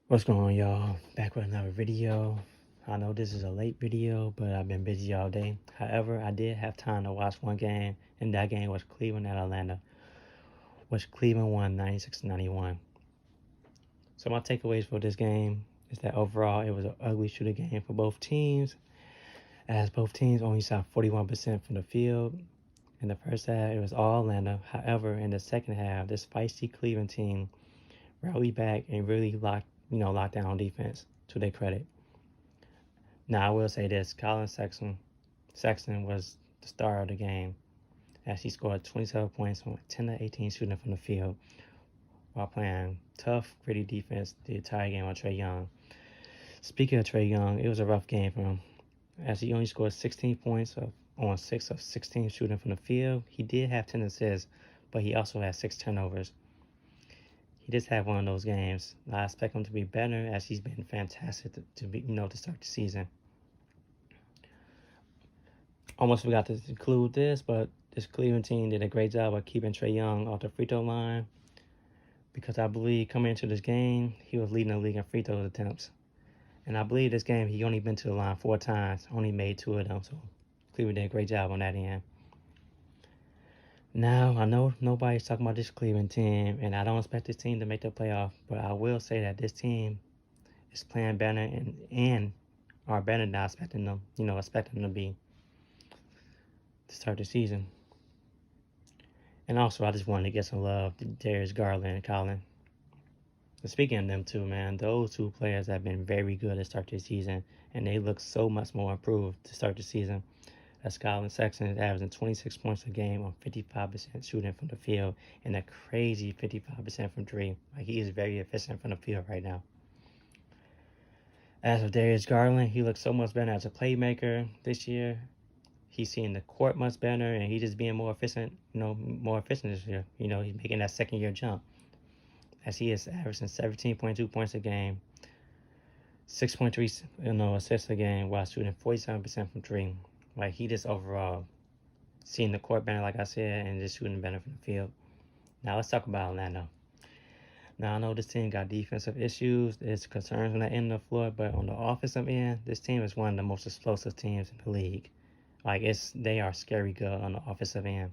What's going on, y'all? Back with another video. I know this is a late video, but I've been busy all day. However, I did have time to watch one game, and that game was Cleveland at Atlanta, which Cleveland won 96-91. So my takeaways for this game is that overall it was an ugly shooter game for both teams, as both teams only shot 41% from the field. In the first half, it was all Atlanta. However, in the second half, this feisty Cleveland team rallied back and really locked down on defense, to their credit. Now, I will say this, Collin Sexton was the star of the game, as he scored 27 points on 10 to 18 shooting from the field while playing tough, gritty defense the entire game on Trae Young. Speaking of Trae Young, it was a rough game for him, as he only scored 16 points on 6 of 16 shooting from the field. He did have 10 assists, but he also had 6 turnovers. He just had one of those games. I expect him to be better, as he's been fantastic to start the season. Almost forgot to include this, but this Cleveland team did a great job of keeping Trae Young off the free throw line, because I believe coming into this game, he was leading the league in free throw attempts. And I believe this game, he only been to the line 4 times, only made 2 of them. So Cleveland did a great job on that end. Now, I know nobody's talking about this Cleveland team, and I don't expect this team to make the playoff, but I will say that this team is playing better and are better than I expecting them to be to start the season. And also, I just wanted to get some love to Darius Garland and Collin. And speaking of them two, man, those two players have been very good to start this season, and they look so much more improved to start the season. As Collin Sexton is averaging 26 points a game on 55% shooting from the field and a crazy 55% from three. Like, he is very efficient from the field right now. As for Darius Garland, he looks so much better as a playmaker this year. He's seeing the court much better, and he's just being more efficient, this year. He's making that second year jump, as he is averaging 17.2 points a game, 6.3 assists a game, while shooting 47% from three. Like, he just overall seeing the court better, like I said, and just shooting better from the field. Now let's talk about Atlanta. Now, I know this team got defensive issues, there's concerns on the end of the floor, but on the offensive end, this team is one of the most explosive teams in the league. Like, they are scary good on the offensive end.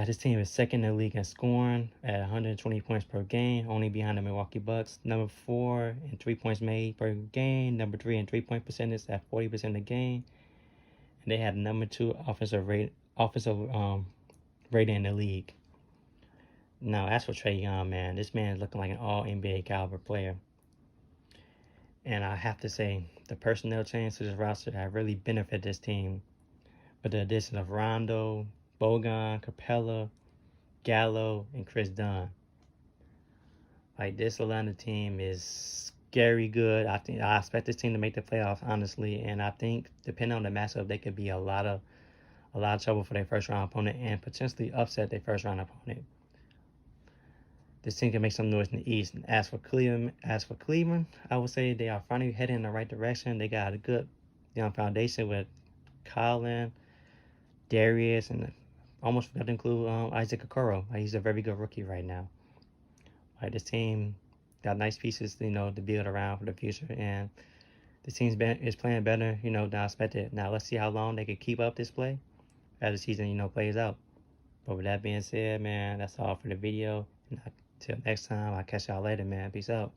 This team is second in the league in scoring at 120 points per game, only behind the Milwaukee Bucks. Number 4 in 3 points made per game. Number 3 in 3-point percentage at 40% a game. And they had number 2 offensive rating in the league. Now, as for Trae Young, man, this man is looking like an all-NBA caliber player. And I have to say, the personnel change to this roster have really benefited this team. But the addition of Rondo, Bogan, Capella, Gallo, and Chris Dunn. Like, this Atlanta team is scary good. I expect this team to make the playoffs, honestly, and I think depending on the matchup, they could be a lot of trouble for their first round opponent and potentially upset their first round opponent. This team can make some noise in the East. And as for Cleveland, I would say they are finally heading in the right direction. They got a good foundation with Collin, Darius, and almost forgot to include Isaac Okoro. He's a very good rookie right now. This team got nice pieces, to build around for the future, and the team is playing better, than I expected. Now let's see how long they can keep up this play as the season, plays out. But with that being said, man, that's all for the video. And until next time, I'll catch y'all later, man. Peace out.